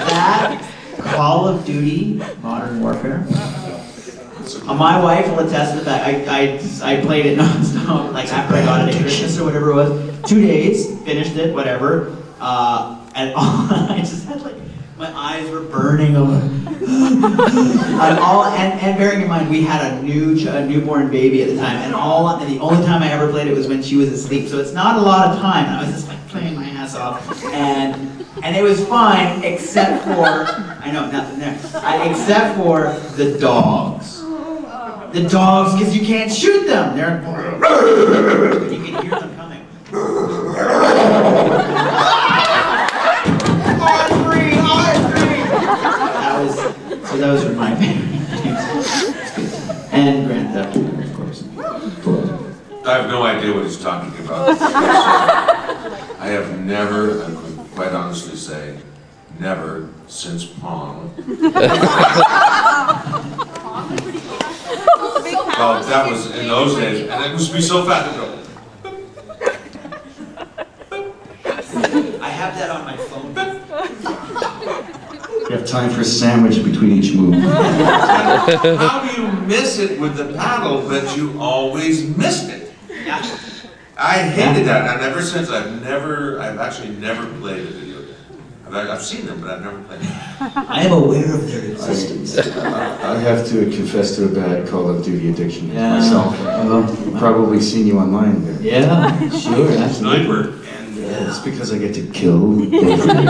That, Call of Duty, Modern Warfare. My wife will attest to that. I played it nonstop, like after I got it at Christmas or whatever it was. 2 days, finished it, whatever. And I just had like, my eyes were burning. And bearing in mind, we had a newborn baby at the time, and the only time I ever played it was when she was asleep. So it's not a lot of time. And I was just like playing my ass off, and it was fine, except for nothing there. Except for the dogs. The dogs, because you can't shoot them. They're you can hear them coming. Those were my favorite games. And Grand Theft Auto, of course. I have no idea what he's talking about. I have never, I could quite honestly say, never since Pong. Well, that was in those days, and it used to be so fast to go. I have that on my phone. You have time for a sandwich between each move. How do you miss it with the paddle, but you always missed it? Yeah. I hated that, and ever since I've actually never played a video game. I've seen them, but I've never played them. I am aware of their existence. I have to confess to a bad Call of Duty addiction myself. Probably seen you online there. Yeah, sure, absolutely. Sniper. And it's because I get to kill everyone.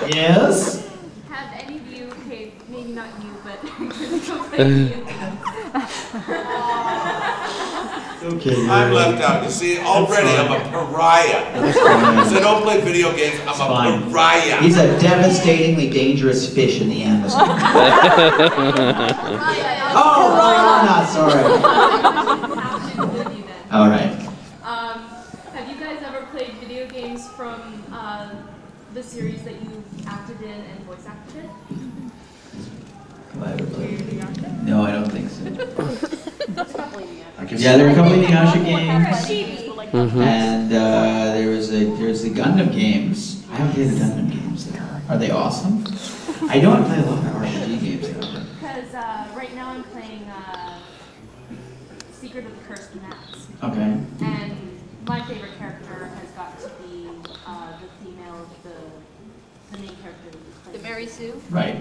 Yes? Have any of you, okay, maybe not you, but Okay. I'm left out. You see, already I'm a pariah. So don't play video games, I'm a pariah. He's a devastatingly dangerous fish in the atmosphere. Oh, Ryan, not sorry. All right. Have you guys ever played video games from the series that you acted in and voice acted in? Have I ever played? No, I don't think so. Yeah, there were a couple of Inuyasha games, and there's the Gundam games. I haven't played the Gundam games. Are they awesome? I know I play a lot of RPG games. Because right now I'm playing Secret of the Cursed Mask. Okay. And my favorite character has got to be the female, the main character. The Mary Sue? Right.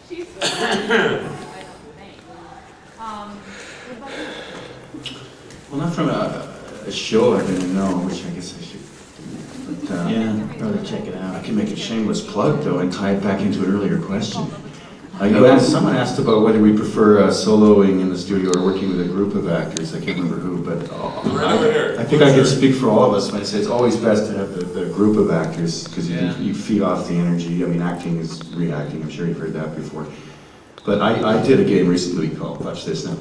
She's I don't think. What about you? Well, not from a show I didn't know, which I guess I should. But, Yeah, probably check it out. I can make a shameless plug, though, and tie it back into an earlier question. Someone asked about whether we prefer soloing in the studio or working with a group of actors. I can't remember who, but I think I can speak for all of us when I say it's always best to have the group of actors, because you feed off the energy. I mean, acting is reacting. I'm sure you've heard that before. But I did a game recently called, watch this now,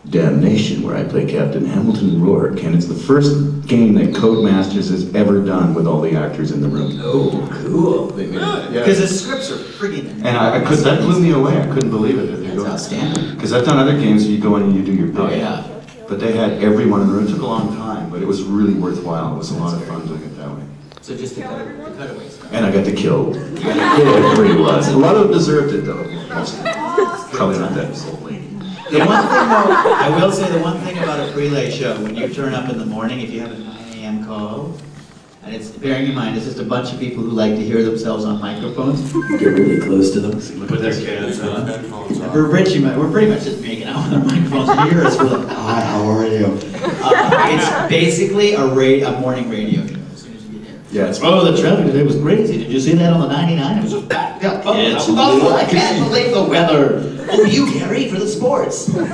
Damnation, where I play Captain Hamilton Rourke, and it's the first game that Codemasters has ever done with all the actors in the room. Oh, cool. Yeah. Because the scripts are friggin'. And that blew me away. I couldn't believe it. That's outstanding. Because I've done other games where you go in and you do your bit. Oh, yeah. But they had everyone in the room. It took a long time, but it was really worthwhile. It was a lot of fun doing it that way. So just the cutaways. And I got to kill everyone. A lot of them deserved it, though. Mostly. Probably not that old lady. The one thing, though, I will say the one thing about a prelay show, when you turn up in the morning, if you have a 9 a.m. call, and it's, bearing in mind, it's just a bunch of people who like to hear themselves on microphones, get really close to them, put their cans on. We're pretty much just making out with our microphones and hear us, we're like, hi, how are you? It's basically a morning radio show. Yeah. Oh, the traffic today was crazy. Did you see that on the 99? It was just backed up. Oh, I can't believe the weather. Oh, you, Gary, for the sports. Way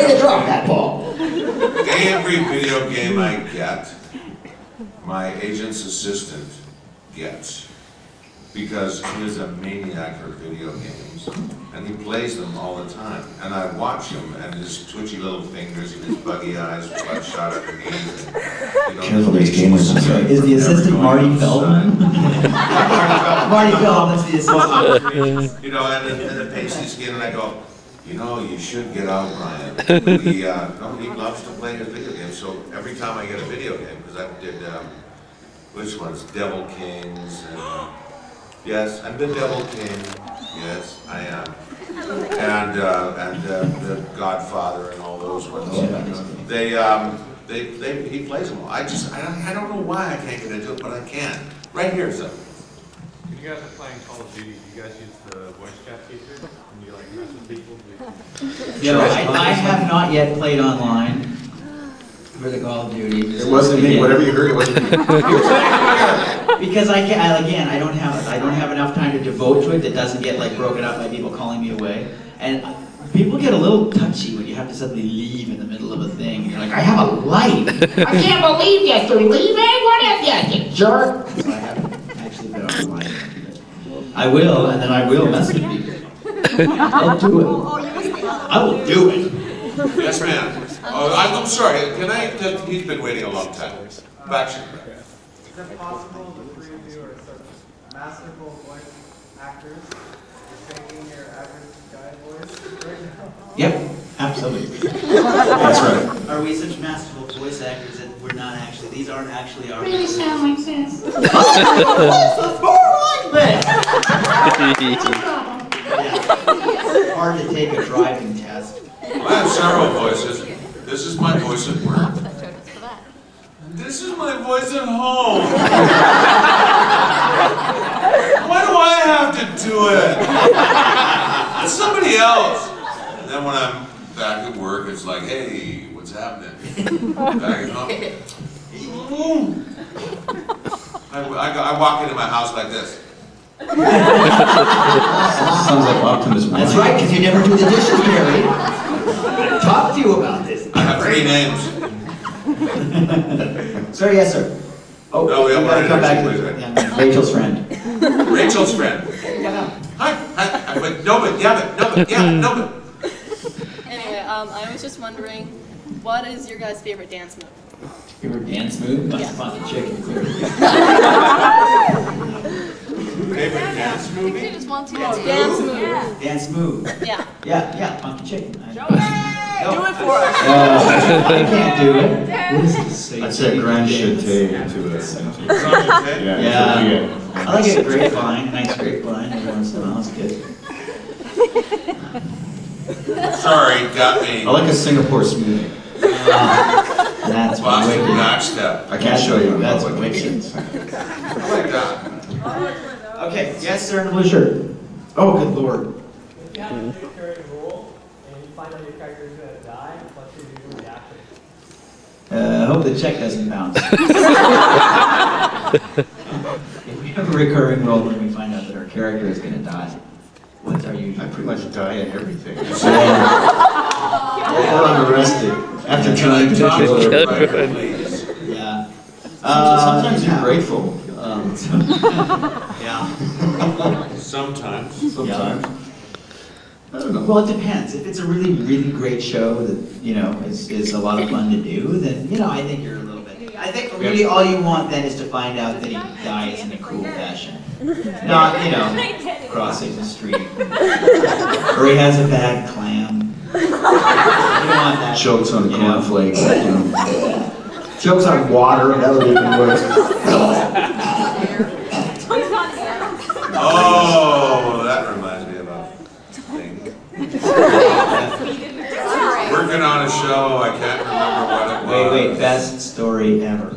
to drop that ball. Every video game I get, my agent's assistant gets. because he is a maniac for video games, and he plays them all the time. And I watch him, and his twitchy little fingers and his buggy eyes, bloodshot underneath. And, Careful, there's gamers inside. Is the assistant Marty Feldman? Marty Feldman's the assistant. You know, and the pasty skin, and I go, you know, you should get out, Brian. He loves to play his video games, so every time I get a video game, because I did, which ones? Devil Kings, and, yes, I'm the Devil King, yes, I am. And the Godfather and all those ones. He plays them all. I don't know why I can't get into it, but I can. Right here, so. When you guys are playing Call of Duty, do you guys use the voice chat feature? When you like mess with people? I have not yet played online for the Call of Duty. It wasn't me. Whatever you heard, it wasn't me. Because I don't have enough time to devote to it that doesn't get like broken up by people calling me away. And people get a little touchy when you have to suddenly leave in the middle of a thing. And you're like, I have a life. I can't believe you're leaving. What is that, you jerk? So I haven't actually been online. I will, and then I will message people. I'll do it. I will do it. Yes, ma'am. I'm sorry, he's been waiting a long time. Back to Is it possible the three of you are such masterful voice actors, making your average guy voice right now? Yep, absolutely. That's right. Are we such masterful voice actors that we're not actually, these aren't actually our... Really sound like this. It's more like this! Yeah. Hard to take a driving test. I have several voices. This is my voice at work. This is my voice at home. Why do I have to do it? It's somebody else. And then when I'm back at work, it's like, hey, what's happening? Back at home. I walk into my house like this. Sounds like Optimus Prime. That's right, because you never do the dishes, Gary. Talk to you about this. I have 3 names. Sir, yes, sir. Oh, No, we we have gotta one come back to introduction, yeah, Rachel's friend. Rachel's friend. Hi. But no, but no. Anyway, I was just wondering, what is your guys' favorite dance move? Favorite dance move? Must Yeah. have the chicken, clearly. Favorite dance movie? Dance move. Dance move. Yeah. Yeah, funky chicken. Do it for us. I can't do it. What does this say? I'd say a grand jeté to it. Yeah. I like a grapevine, nice grapevine every once in a while, it's good. Sorry, got me. I like a Singapore smoothie. That's Boston wicked. backstep. I can't show you. That's what wicked. I like that. Okay, yes, sir, in the blue shirt. Oh, good lord. If you have a recurring role and you find out your character is going to die, what's your usual reaction? I hope the check doesn't bounce. If we have a recurring role and we find out that our character is going to die, what's our usual? I pretty much die at everything. Yeah. Or I'm arrested after Can I trying to talk kill to her. you, please? Yeah. Sometimes you're grateful. Yeah. Sometimes. Sometimes. I don't know. Well, it depends. If it's a really, really great show that, is a lot of fun to do, then, I think you're a little bit... I think really all you want then is to find out that he dies in a cool fashion. Not, crossing the street. Or he has a bad clam. You don't want that. Jokes on cornflakes. Jokes on water, that would be even worse. Oh, that reminds me of a thing. Working on a show, I can't remember what it was. Wait, best story ever.